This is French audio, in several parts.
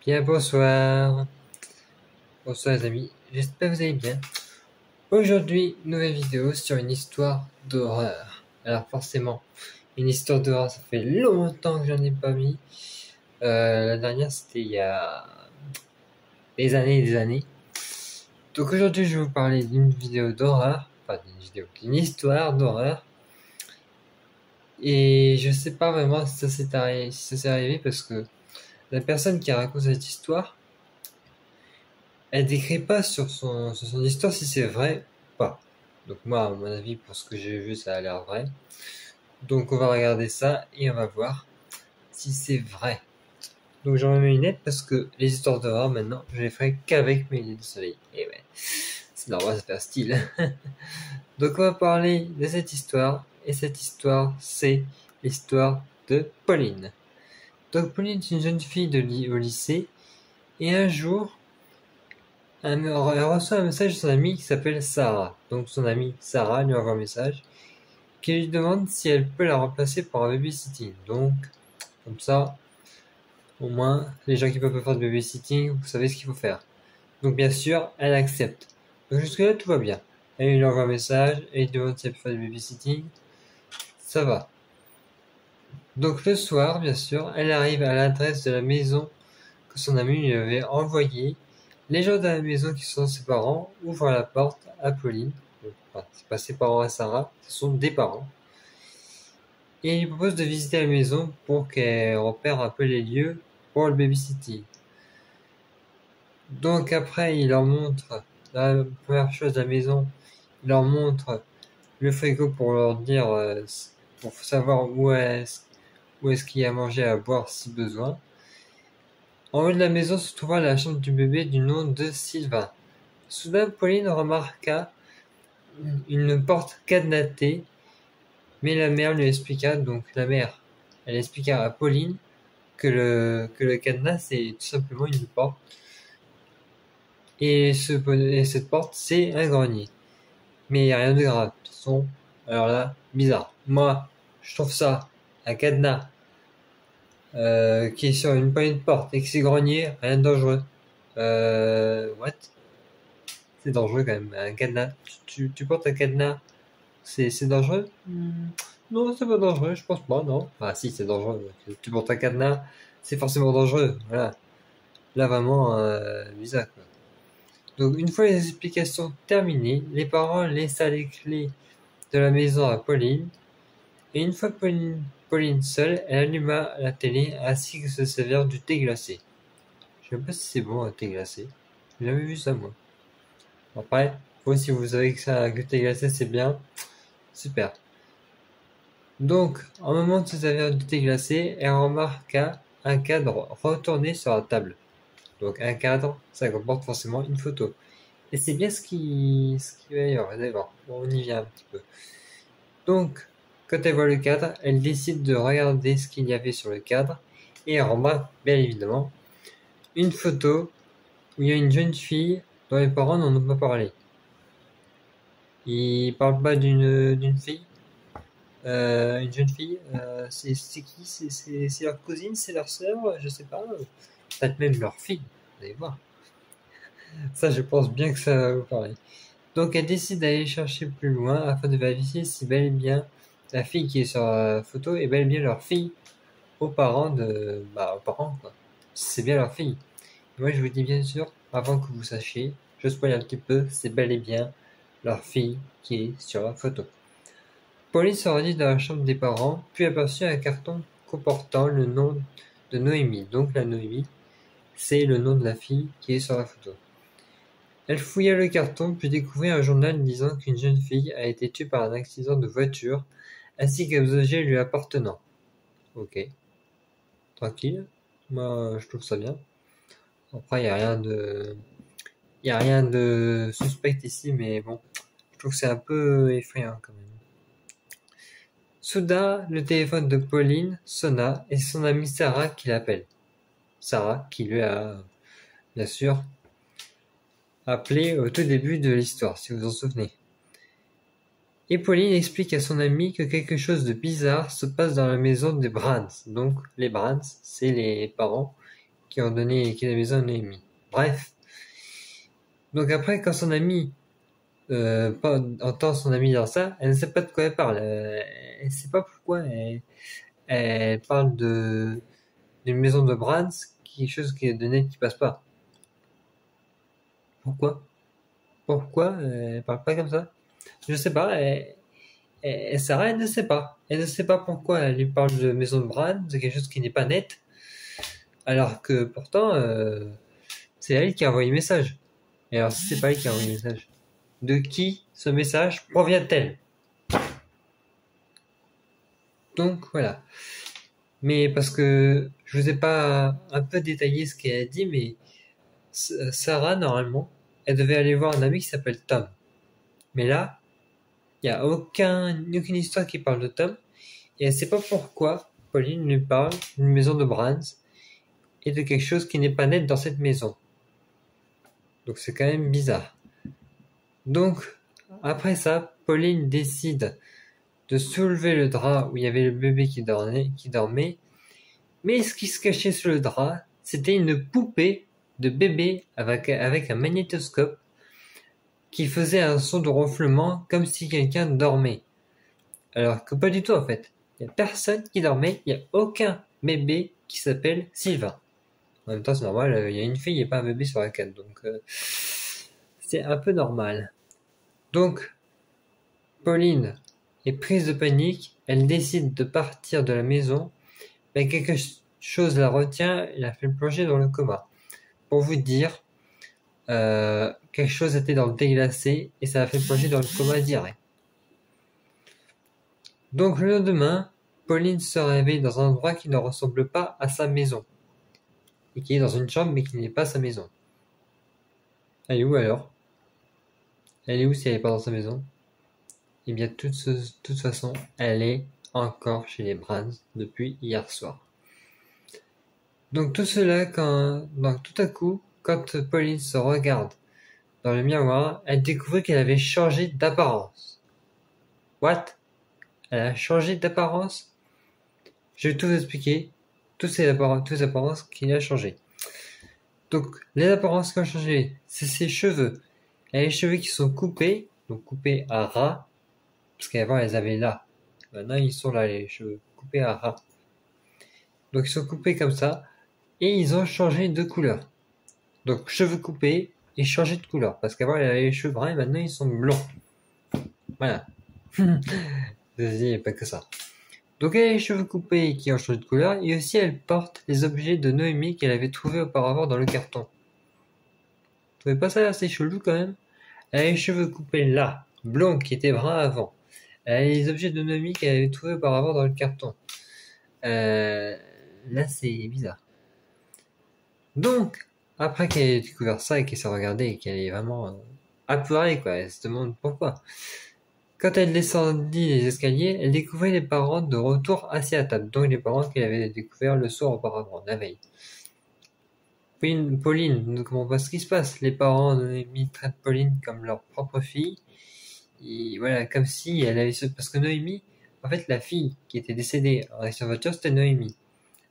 Bien, bonsoir. Bonsoir les amis, j'espère que vous allez bien. Aujourd'hui, nouvelle vidéo sur une histoire d'horreur. Alors forcément, une histoire d'horreur, ça fait longtemps que j'en ai pas mis. La dernière, c'était il y a des années et des années. Donc aujourd'hui, je vais vous parler d'une vidéo d'horreur. Enfin, d'une histoire d'horreur. Et je sais pas vraiment si ça s'est arrivé parce que la personne qui raconte cette histoire, elle décrit pas sur son histoire si c'est vrai ou pas. Donc moi, à mon avis, pour ce que j'ai vu, ça a l'air vrai. Donc on va regarder ça et on va voir si c'est vrai. Donc j'en mets mes lunettes parce que les histoires d'horreur maintenant, je les ferai qu'avec mes lunettes de soleil. Et ouais, c'est normal, ça fait un style. Donc on va parler de cette histoire. Et cette histoire, c'est l'histoire de Pauline. Donc Pauline est une jeune fille au lycée. Et un jour, elle reçoit un message de son amie qui s'appelle Sarah. Donc son amie Sarah lui envoie un message qui lui demande si elle peut la remplacer pour un babysitting. Donc, comme ça, au moins, les gens qui peuvent pas faire de babysitting, vous savez ce qu'il faut faire. Donc bien sûr, elle accepte. Donc jusque-là, tout va bien. Elle lui envoie un message, elle lui demande si elle peut faire du babysitting. Ça va. Donc le soir, bien sûr, elle arrive à l'adresse de la maison que son ami lui avait envoyée. Les gens de la maison qui sont ses parents ouvrent la porte à Pauline. Enfin, c'est pas ses parents à Sarah, ce sont des parents. Et il lui propose de visiter la maison pour qu'elle repère un peu les lieux pour le babysitting. Donc après, il leur montre la première chose de la maison. Il leur montre le frigo pour leur dire, pour savoir où est-ce qu'il y a à manger et à boire si besoin. En haut de la maison se trouvait la chambre du bébé du nom de Sylvain. Soudain, Pauline remarqua une porte cadenatée, mais la mère lui expliqua, donc la mère, elle expliqua à Pauline que le cadenas c'est tout simplement une porte. Et cette porte, c'est un grenier. Mais il n'y a rien de grave. De toute façon, alors là, bizarre. Moi, je trouve ça, un cadenas qui est sur une poignée de porte et que c'est grenier, rien de dangereux. What? C'est dangereux quand même, un cadenas. Tu portes un cadenas, c'est dangereux? Non, c'est pas dangereux, je pense pas, non. Ah si, c'est dangereux. Tu portes un cadenas, c'est forcément dangereux. Voilà. Là, vraiment, bizarre, quoi. Donc, une fois les explications terminées, les parents laissent les clés de la maison à Pauline. Et une fois Pauline seule, elle alluma la télé ainsi que se servir du thé glacé. Je sais même pas si c'est bon un thé glacé. J'ai jamais vu ça, moi. Après, vous, si vous savez que le thé glacé c'est bien, super. Donc, en moment de se servir du thé glacé, elle remarqua un cadre retourné sur la table. Donc, un cadre, ça comporte forcément une photo. Et c'est bien ce qui va y avoir. D'accord, on y vient un petit peu. Donc, quand elle voit le cadre, elle décide de regarder ce qu'il y avait sur le cadre et elle remarque, bien évidemment, une photo où il y a une jeune fille dont les parents n'en ont pas parlé. Ils parlent pas d'une fille, une jeune fille. C'est qui? C'est leur cousine, c'est leur sœur, je sais pas. Peut-être même leur fille. Vous allez voir. Ça, je pense bien que ça va vous parler. Donc elle décide d'aller chercher plus loin afin de vérifier si bel et bien la fille qui est sur la photo est bel et bien leur fille aux parents aux parents quoi. C'est bien leur fille. Et moi je vous dis bien sûr, avant que vous sachiez, je spoil un petit peu, c'est bel et bien leur fille qui est sur la photo. Pauline se rendit dans la chambre des parents, puis aperçut un carton comportant le nom de Noémie. Donc la Noémie, c'est le nom de la fille qui est sur la photo. Elle fouilla le carton puis découvrit un journal disant qu'une jeune fille a été tuée par un accident de voiture, ainsi qu'un objets lui appartenant. Ok. Tranquille. Moi, je trouve ça bien. Après, il y a rien de suspect ici, mais bon. Je trouve que c'est un peu effrayant quand même. Soudain, le téléphone de Pauline sonna et c'est son amie Sarah qui l'appelle. Sarah, qui lui a, bien sûr, appelé au tout début de l'histoire, si vous vous en souvenez. Et Pauline explique à son amie que quelque chose de bizarre se passe dans la maison des Brands. Donc, les Brands, c'est les parents qui ont quitté la maison à Noémie. Bref. Donc après, quand son ami entend son ami dire ça, elle ne sait pas de quoi elle parle. Elle ne sait pas pourquoi elle parle d'une maison de Brands, quelque chose qui est donné qui passe pas. Pourquoi elle parle pas comme ça? Je sais pas. Sarah, elle ne sait pas. Elle ne sait pas pourquoi elle lui parle de maison de Brands, de quelque chose qui n'est pas net, alors que pourtant c'est elle qui a envoyé le message. Et alors si c'est pas elle qui a envoyé le message, de qui ce message provient-elle? Donc voilà. Mais parce que je vous ai pas un peu détaillé ce qu'elle a dit, mais Sarah, normalement, elle devait aller voir un ami qui s'appelle Tom. Mais là, il n'y a aucune histoire qui parle de Tom, et elle sait pas pourquoi Pauline lui parle d'une maison de Brands et de quelque chose qui n'est pas net dans cette maison. Donc c'est quand même bizarre. Donc, après ça, Pauline décide de soulever le drap où il y avait le bébé qui dormait, mais ce qui se cachait sous le drap, c'était une poupée de bébé avec un magnétoscope qui faisait un son de ronflement comme si quelqu'un dormait. Alors que pas du tout en fait. Il n'y a personne qui dormait, il n'y a aucun bébé qui s'appelle Sylvain. En même temps c'est normal, il y a une fille et pas un bébé sur la canne, donc c'est un peu normal. Donc, Pauline est prise de panique, elle décide de partir de la maison, mais quelque chose la retient et la fait plonger dans le coma. Pour vous dire, quelque chose était dans le thé glacé et ça l'a fait plonger dans le coma direct. Donc le lendemain, Pauline se réveille dans un endroit qui ne ressemble pas à sa maison. Et qui est dans une chambre mais qui n'est pas sa maison. Elle est où alors? Elle est où si elle n'est pas dans sa maison? Eh bien, de toute façon, elle est encore chez les Brands depuis hier soir. Donc tout cela, donc tout à coup, quand Pauline se regarde dans le miroir, elle découvre qu'elle avait changé d'apparence. What? Elle a changé d'apparence? Je vais tout vous expliquer. Toutes les apparences qu'il a changé. Donc, les apparences qui ont changé, c'est ses cheveux. Elle a les cheveux qui sont coupés, donc coupés à ras, parce qu'avant, elles avaient là. Maintenant, ils sont là, les cheveux coupés à ras. Donc, ils sont coupés comme ça, et ils ont changé de couleur. Donc, cheveux coupés et changé de couleur, parce qu'avant, elle avait les cheveux bruns, et maintenant, ils sont blonds. Voilà. Il n'y a pas que ça. Donc elle a les cheveux coupés qui ont changé de couleur, et aussi elle porte les objets de Noémie qu'elle avait trouvés auparavant dans le carton. Vous trouvez pas ça assez chelou quand même? Elle a les cheveux coupés là, blonds qui étaient bruns avant. Elle a les objets de Noémie qu'elle avait trouvés auparavant dans le carton. Là c'est bizarre. Donc, après qu'elle ait découvert ça et qu'elle s'est regardée et qu'elle est vraiment apeurée quoi, elle se demande pourquoi. Quand elle descendit les escaliers, elle découvrait les parents de retour assis à table, donc les parents qu'elle avait découverts le soir auparavant, la veille. Pauline ne comprend pas ce qui se passe. Les parents de Noémie traitent Pauline comme leur propre fille. Et voilà, comme si elle avait parce que Noémie, en fait, la fille qui était décédée en accident de voiture, c'était Noémie.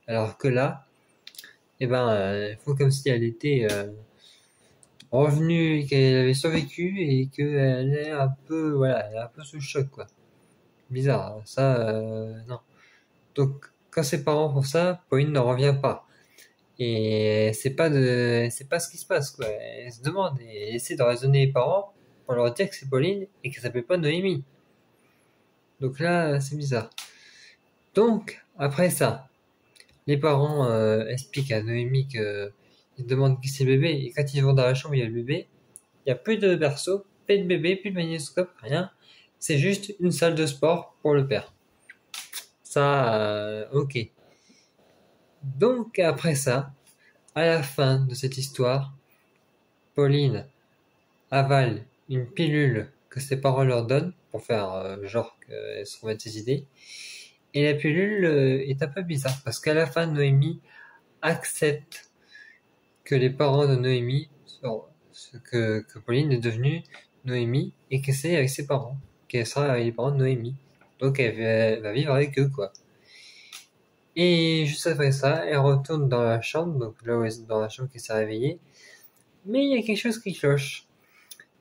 Alors que là, il faut comme si elle était revenue, qu'elle avait survécu et qu'elle est un peu, elle est un peu sous le choc, quoi. Bizarre, ça, non. Donc, quand ses parents font ça, Pauline ne revient pas. Et c'est pas ce qui se passe, quoi. Elle se demande et elle essaie de raisonner les parents pour leur dire que c'est Pauline et qu'elle s'appelle pas Noémie. Donc là, c'est bizarre. Donc, après ça, les parents expliquent à Noémie qu'ils demandent qui c'est le bébé, et quand ils vont dans la chambre où il y a le bébé, il n'y a plus de berceau, plus de bébé, plus de magnétoscope, rien. C'est juste une salle de sport pour le père. Ça, ok. Donc après ça, à la fin de cette histoire, Pauline avale une pilule que ses parents leur donnent pour faire genre qu'elle se remette ses idées. Et la pilule est un peu bizarre parce qu'à la fin, Noémie accepte que les parents de Noémie, que Pauline est devenue Noémie et que c'est avec ses parents, qu'elle sera avec les parents de Noémie. Donc elle va vivre avec eux, quoi. Et juste après ça, elle retourne dans la chambre, donc là où dans la chambre qu'elle s'est réveillée. Mais il y a quelque chose qui cloche.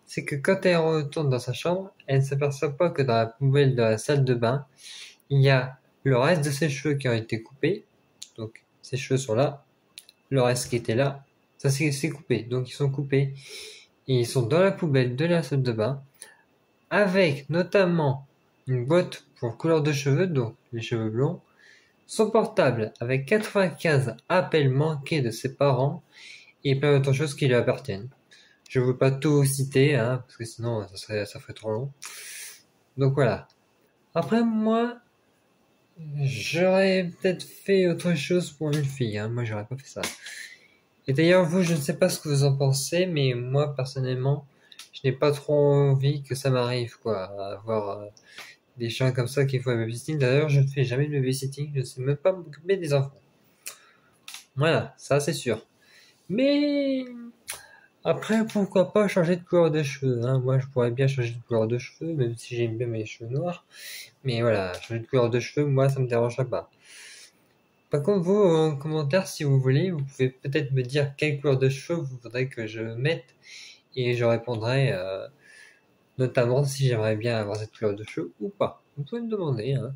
C'est que quand elle retourne dans sa chambre, elle ne s'aperçoit pas que dans la poubelle de la salle de bain, il y a le reste de ses cheveux qui ont été coupés. Donc ses cheveux sont là. Le reste qui était là, ça c'est coupé. Donc ils sont coupés. Et ils sont dans la poubelle de la salle de bain. Avec notamment une boîte pour couleur de cheveux, donc les cheveux blonds. Son portable avec 95 appels manqués de ses parents et plein d'autres choses qui lui appartiennent. Je ne veux pas tout citer, hein, parce que sinon ça ferait trop long. Donc voilà. Après moi, j'aurais peut-être fait autre chose pour une fille, hein. Moi j'aurais pas fait ça. Et d'ailleurs vous, je ne sais pas ce que vous en pensez, mais moi personnellement, je n'ai pas trop envie que ça m'arrive, quoi, à avoir des gens comme ça qui font un babysitting. D'ailleurs, je ne fais jamais de babysitting, je ne sais même pas m'occuper des enfants. Voilà, ça c'est sûr. Mais après, pourquoi pas changer de couleur de cheveux, hein. Moi, je pourrais bien changer de couleur de cheveux, même si j'aime bien mes cheveux noirs. Mais voilà, changer de couleur de cheveux, moi, ça me dérangerait pas. Par contre, vous, en commentaire, si vous voulez, vous pouvez peut-être me dire quelle couleur de cheveux vous voudrez que je mette, et je répondrai notamment si j'aimerais bien avoir cette couleur de cheveux ou pas. Vous pouvez me demander, hein.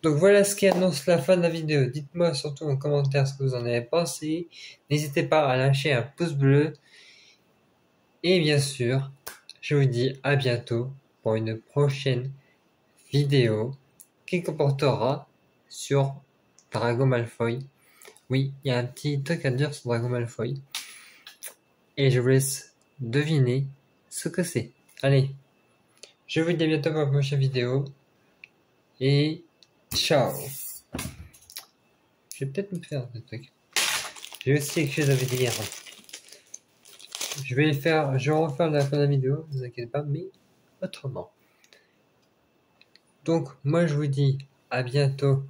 Donc voilà ce qui annonce la fin de la vidéo. Dites-moi surtout en commentaire ce que vous en avez pensé. N'hésitez pas à lâcher un pouce bleu. Et bien sûr, je vous dis à bientôt pour une prochaine vidéo qui comportera sur Drago Malfoy. Oui, il y a un petit truc à dire sur Drago Malfoy. Et je vous laisse deviner ce que c'est. Allez, je vous dis à bientôt pour la prochaine vidéo. Et ciao. Je vais peut-être me faire des trucs. J'ai aussi quelque chose à vous dire. Je vais refaire la fin de la vidéo, ne vous inquiétez pas, mais autrement. Donc, moi je vous dis à bientôt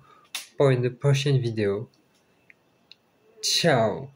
pour une prochaine vidéo. Ciao!